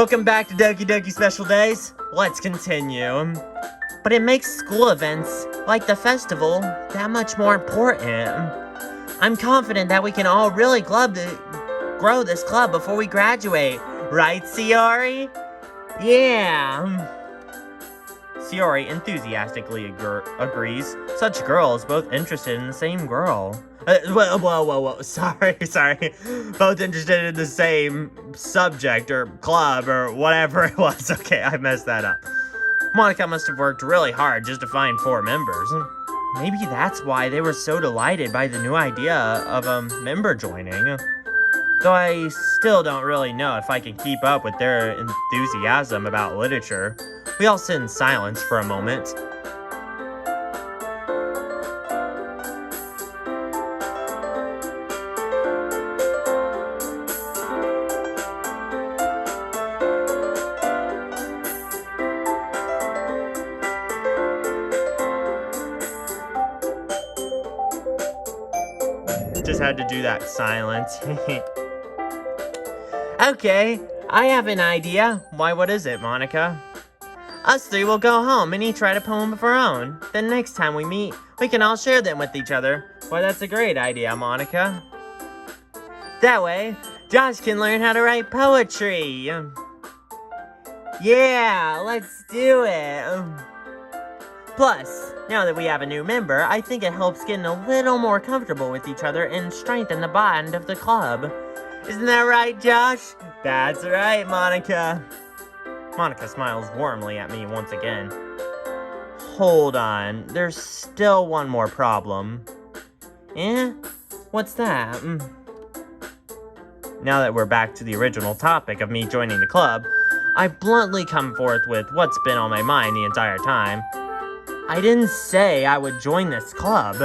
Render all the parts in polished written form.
Welcome back to Doki Special Days. Let's continue. But it makes school events, like the festival, that much more important. I'm confident that we can all really grow this club before we graduate. Right, Sayori? Yeah. Sayori enthusiastically agrees. Such girls, both interested in the same girl. Whoa. Sorry. Both interested in the same subject or club or whatever it was. Okay, I messed that up. Monica must have worked really hard just to find 4 members. Maybe that's why they were so delighted by the new idea of a member joining. Though I still don't really know if I can keep up with their enthusiasm about literature. We all sit in silence for a moment. Just had to do that silence. Okay, I have an idea. Why, what is it, Monica? Us 3 will go home and each write a poem of our own. Then next time we meet, we can all share them with each other. Why, that's a great idea, Monica. That way, Josh can learn how to write poetry. Yeah, let's do it. Plus, now that we have a new member, I think it helps getting a little more comfortable with each other and strengthen the bond of the club. Isn't that right, Josh? That's right, Monica. Monica smiles warmly at me once again. Hold on, there's still one more problem. Eh? What's that? Now that we're back to the original topic of me joining the club, I bluntly come forth with what's been on my mind the entire time. I didn't say I would join this club.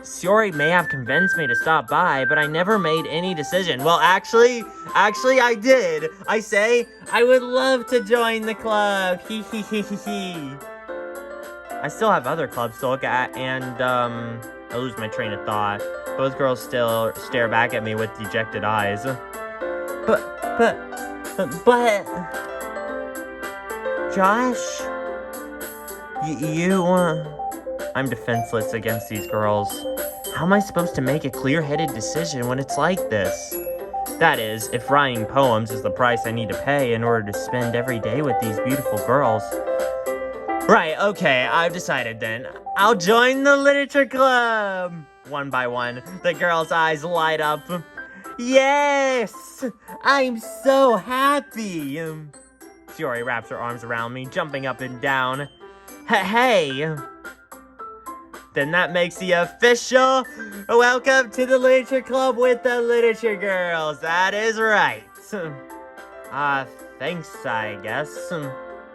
Sayori may have convinced me to stop by, but I never made any decision. Well, actually, I did. I say, I would love to join the club. Hee. I still have other clubs to look at, and, I lose my train of thought. Both girls still stare back at me with dejected eyes. But... Josh? I'm defenseless against these girls. How am I supposed to make a clear-headed decision when it's like this? That is, if writing poems is the price I need to pay in order to spend every day with these beautiful girls. Right, okay, I've decided then. I'll join the literature club! One by one, the girls' eyes light up. Yes! I'm so happy! Sayori wraps her arms around me, jumping up and down. Hey! Then that makes the official welcome to the literature club with the literature girls. That is right. Thanks, I guess.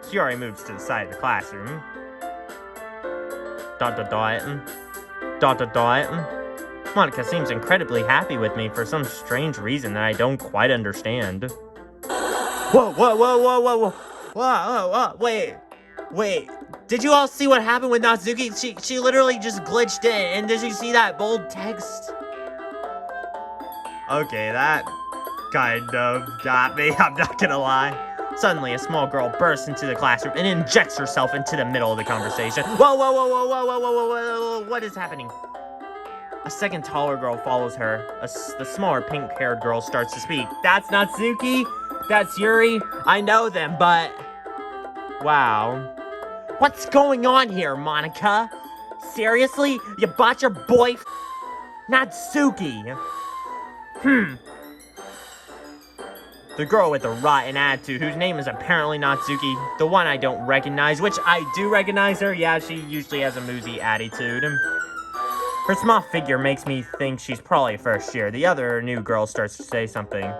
Sayori moves to the side of the classroom. ... Monica seems incredibly happy with me for some strange reason that I don't quite understand. Whoa. Wait. Did you all see what happened with Natsuki? She literally just glitched in, and did you see that bold text? Okay, that kind of got me, I'm not gonna lie. Suddenly, a small girl bursts into the classroom and injects herself into the middle of the conversation. Whoa, what is happening? A second taller girl follows her. The smaller pink-haired girl starts to speak. That's Natsuki? That's Yuri? I know them, but... Wow. What's going on here, Monica? Seriously? You bought your Natsuki? The girl with the rotten attitude, whose name is apparently Natsuki, the one I don't recognize, which I do recognize her. Yeah, she usually has a moosey attitude. Her small figure makes me think she's probably first year. The other new girl starts to say something.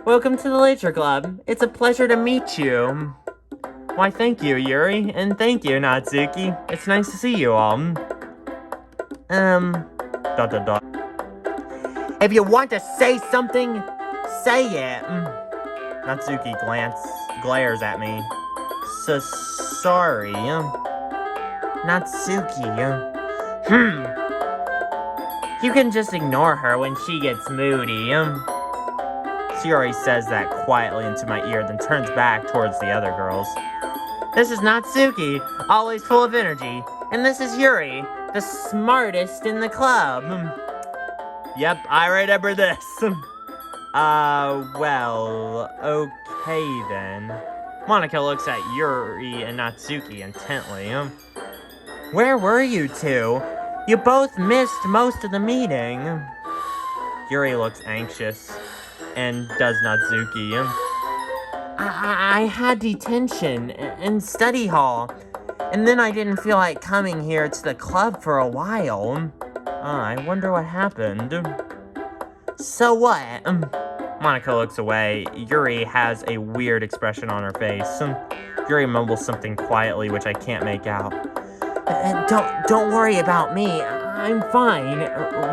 Welcome to the literature club. It's a pleasure to meet you. Why, thank you, Yuri, and thank you, Natsuki. It's nice to see you all. If you want to say something, say it. Natsuki glares at me. So sorry. Natsuki. You can just ignore her when she gets moody. Shiori says that quietly into my ear, then turns back towards the other girls. This is Natsuki, always full of energy. And this is Yuri, the smartest in the club. Yep, I remember this. Well, okay then. Monica looks at Yuri and Natsuki intently. Where were you two? You both missed most of the meeting. Yuri looks anxious, and does Natsuki. I had detention in study hall, and then I didn't feel like coming here to the club for a while. I wonder what happened. So what? Monica looks away. Yuri has a weird expression on her face. Yuri mumbles something quietly, which I can't make out. Don't worry about me. I'm fine.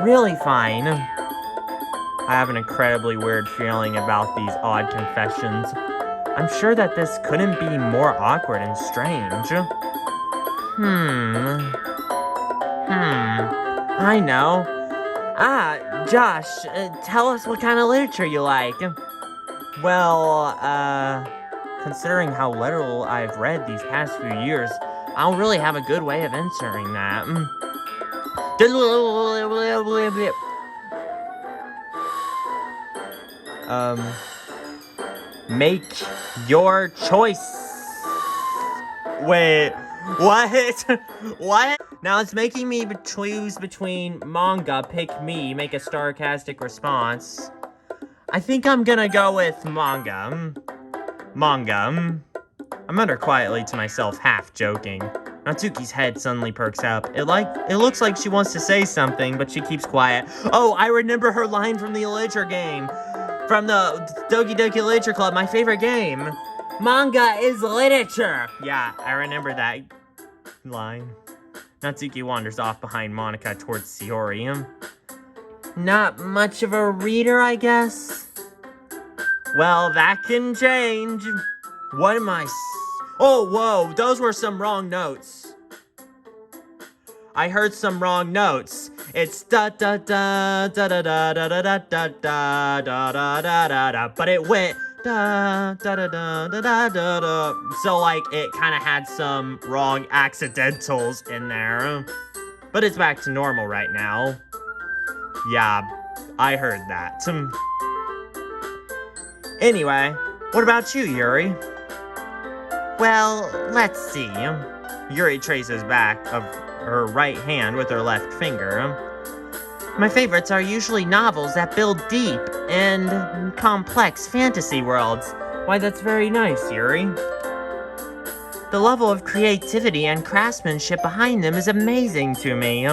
Really fine. I have an incredibly weird feeling about these odd confessions. I'm sure that this couldn't be more awkward and strange. I know. Josh, tell us what kind of literature you like. Well, considering how little I've read these past few years, I don't really have a good way of answering that. Make your choice. Wait, what? What? Now it's making me choose between manga, pick me, make a sarcastic response. I think I'm gonna go with manga. I mutter quietly to myself, half joking. Natsuki's head suddenly perks up. It looks like she wants to say something, but she keeps quiet. Oh, I remember her line from the literature game. From the Doki Doki Literature Club, my favorite game. Manga is literature. Yeah, I remember that line. Natsuki wanders off behind Monica towards Shiori. Not much of a reader, I guess? Well, that can change. What am I Oh, whoa, those were some wrong notes. I heard some wrong notes. It's da da da da da da da da da da da da da da da, but it went da da da da da da da da. So like it kind of had some wrong accidentals in there, but it's back to normal right now. Yeah, I heard that. Anyway, what about you, Yuri? Well, let's see. Yuri traces back of her right hand with her left finger. My favorites are usually novels that build deep and complex fantasy worlds. Why, that's very nice, Yuri. The level of creativity and craftsmanship behind them is amazing to me.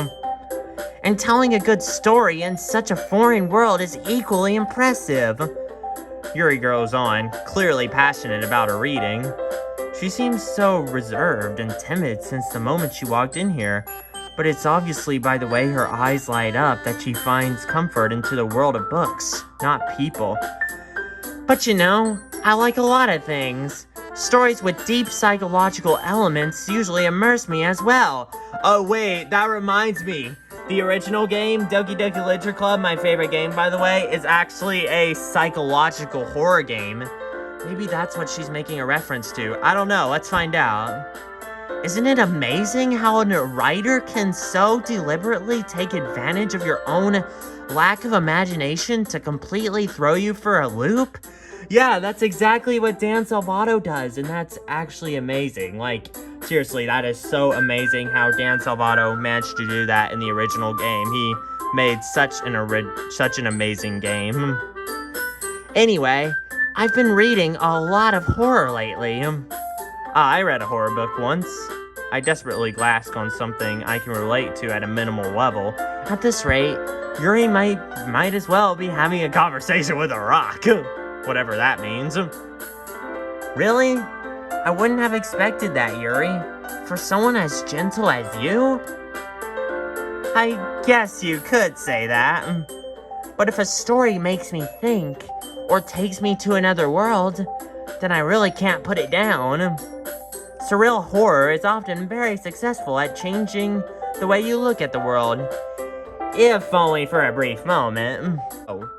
And telling a good story in such a foreign world is equally impressive. Yuri goes on, clearly passionate about her reading. She seems so reserved and timid since the moment she walked in here, but it's obviously by the way her eyes light up that she finds comfort into the world of books, not people. But you know, I like a lot of things. Stories with deep psychological elements usually immerse me as well. Oh wait, that reminds me. The original game, Doki Doki Literature Club, my favorite game by the way, is actually a psychological horror game. Maybe that's what she's making a reference to. I don't know, let's find out. Isn't it amazing how a writer can so deliberately take advantage of your own lack of imagination to completely throw you for a loop? Yeah, that's exactly what Dan Salvato does, and that's actually amazing. Like, seriously, that is so amazing how Dan Salvato managed to do that in the original game. He made such an amazing game. Anyway, I've been reading a lot of horror lately. I read a horror book once. I desperately glassed on something I can relate to at a minimal level. At this rate, Yuri might as well be having a conversation with a rock. Whatever that means. Really? I wouldn't have expected that, Yuri. For someone as gentle as you? I guess you could say that. But if a story makes me think, or takes me to another world, then I really can't put it down. Surreal horror is often very successful at changing the way you look at the world, if only for a brief moment. Oh.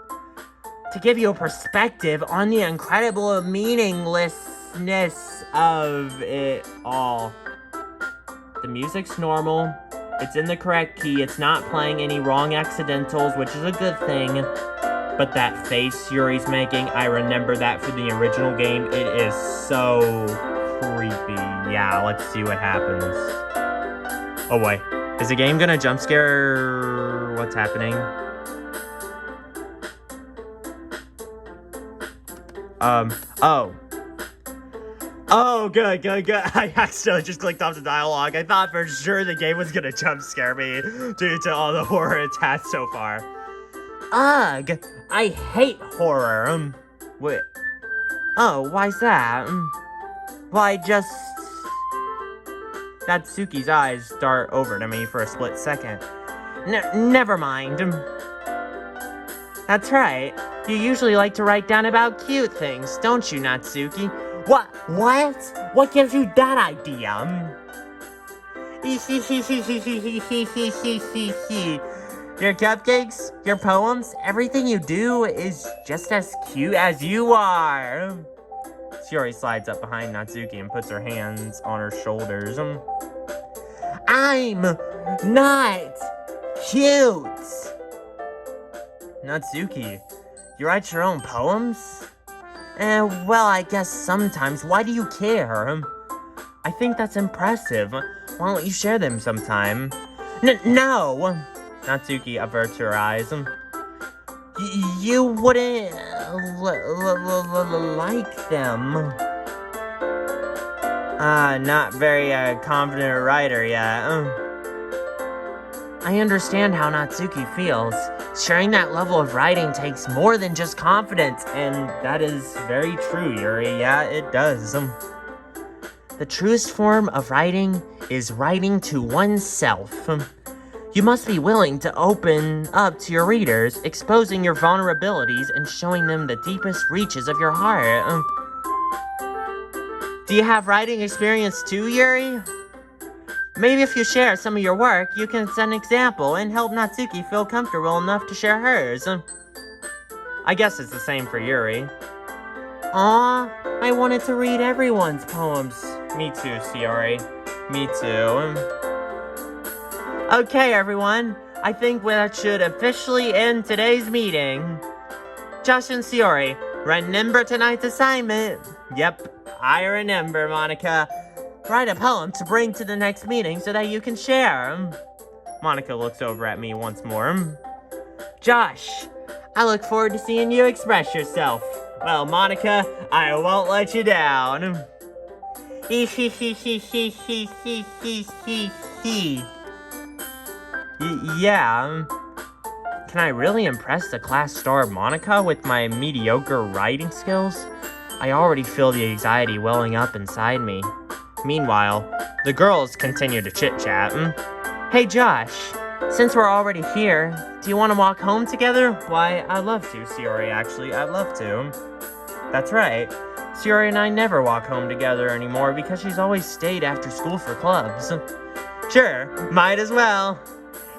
to give you a perspective on the incredible meaninglessness of it all. The music's normal. It's in the correct key. It's not playing any wrong accidentals, which is a good thing. But that face Yuri's making, I remember that from the original game. It is so creepy. Yeah, let's see what happens. Oh boy. Is the game gonna jump scare? What's happening? Oh. Oh, good. I accidentally just clicked off the dialogue. I thought for sure the game was gonna jump scare me due to all the horror it's had so far. Ugh, I hate horror. Wait. Oh, why's that? Why just... Natsuki's eyes dart over to me for a split second. Never mind. That's right. You usually like to write down about cute things, don't you, Natsuki? What? What gives you that idea? Your cupcakes, your poems, everything you do is just as cute as you are. Shiori slides up behind Natsuki and puts her hands on her shoulders. I'm not cute. Natsuki, you write your own poems? Well, I guess sometimes. Why do you care? I think that's impressive. Why don't you share them sometime? No! Natsuki averts her eyes. You wouldn't like them. Not very confident writer yet. I understand how Natsuki feels. Sharing that level of writing takes more than just confidence, and that is very true, Yuri. Yeah, it does. The truest form of writing is writing to oneself. You must be willing to open up to your readers, exposing your vulnerabilities and showing them the deepest reaches of your heart. Do you have writing experience too, Yuri? Maybe if you share some of your work, you can set an example and help Natsuki feel comfortable enough to share hers. I guess it's the same for Yuri. Aw, I wanted to read everyone's poems. Me too, Shiori. Me too. Okay, everyone. I think that should officially end today's meeting. Josh and Shiori, remember tonight's assignment? Yep, I remember, Monica. Write a poem to bring to the next meeting so that you can share. Monica looks over at me once more. Josh, I look forward to seeing you express yourself. Well, Monica, I won't let you down. Yeah. Can I really impress the class star Monica with my mediocre writing skills? I already feel the anxiety welling up inside me. Meanwhile, the girls continue to chit-chat. Hey Josh, since we're already here, do you want to walk home together? Why, I'd love to, Shiori, actually. I'd love to. That's right. Shiori and I never walk home together anymore because she's always stayed after school for clubs. Sure, might as well.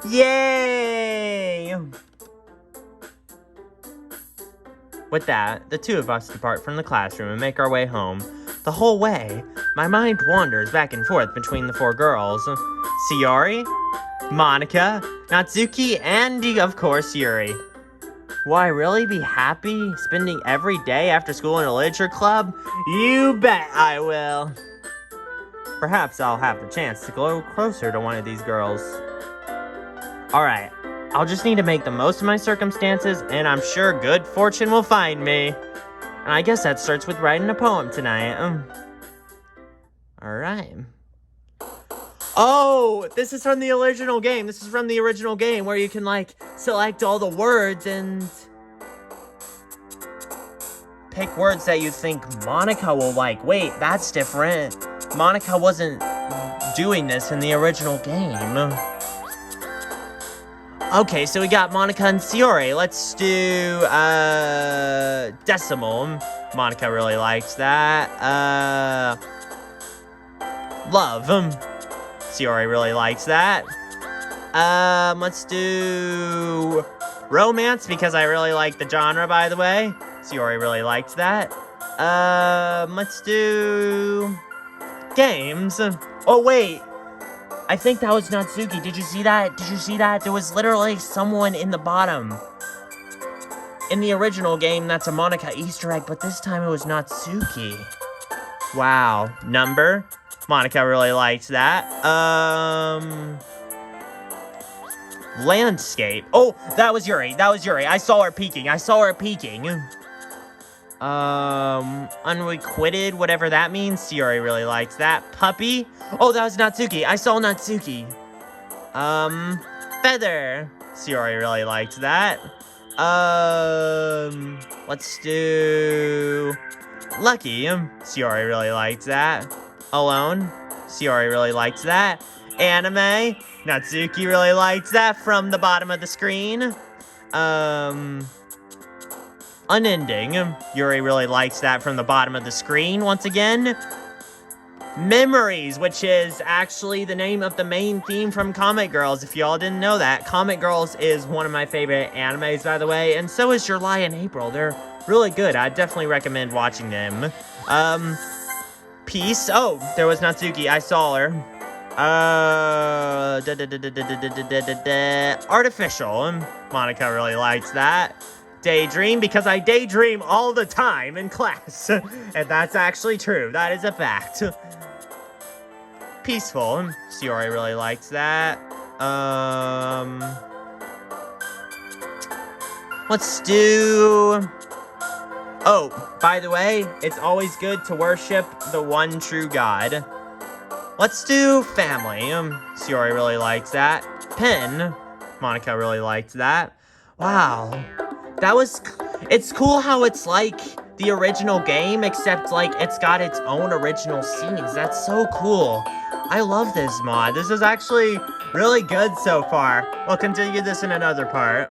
Yay! With that, the two of us depart from the classroom and make our way home. The whole way, my mind wanders back and forth between the four girls. Shiori, Monica, Natsuki, and, of course, Yuri. Will I really be happy spending every day after school in a literature club? You bet I will. Perhaps I'll have the chance to go closer to one of these girls. Alright, I'll just need to make the most of my circumstances, and I'm sure good fortune will find me. And I guess that starts with writing a poem tonight. Alright. Oh, this is from the original game. This is from the original game where you can, like, select all the words and pick words that you think Monica will like. Wait, that's different. Monica wasn't doing this in the original game. Okay, so we got Monica and Shiori. Let's do, decimal. Monica really likes that. Love. Shiori really likes that. Let's do Romance, because I really like the genre, by the way. Sayori really liked that. Let's do... games. Oh, wait. I think that was Natsuki. Did you see that? Did you see that? There was literally someone in the bottom. In the original game, that's a Monica Easter egg, but this time it was Natsuki. Wow. Number. Monica really liked that. Landscape. Oh, that was Yuri. That was Yuri. I saw her peeking. I saw her peeking. Unrequited, whatever that means. Sayori really liked that. Puppy. Oh, that was Natsuki. I saw Natsuki. Feather. Sayori really liked that. Let's do... Lucky. Sayori really liked that. Alone. Sayori really liked that. Anime. Natsuki really liked that from the bottom of the screen. Unending. Yuri really likes that from the bottom of the screen once again. Memories, which is actually the name of the main theme from Comic Girls. If y'all didn't know that, Comic Girls is one of my favorite animes, by the way, and so is July and April. They're really good. I definitely recommend watching them. Peace. Oh, there was Natsuki. I saw her. Artificial. Monica really likes that. Daydream, because I daydream all the time in class. And that's actually true. That is a fact. Peaceful. Sayori really likes that. Let's do... Oh, by the way, it's always good to worship the one true God. Let's do family. Sayori really likes that. Pen. Monica really liked that. Wow. That was... It's cool how it's like the original game, except, like, it's got its own original scenes. That's so cool. I love this mod. This is actually really good so far. We'll continue this in another part.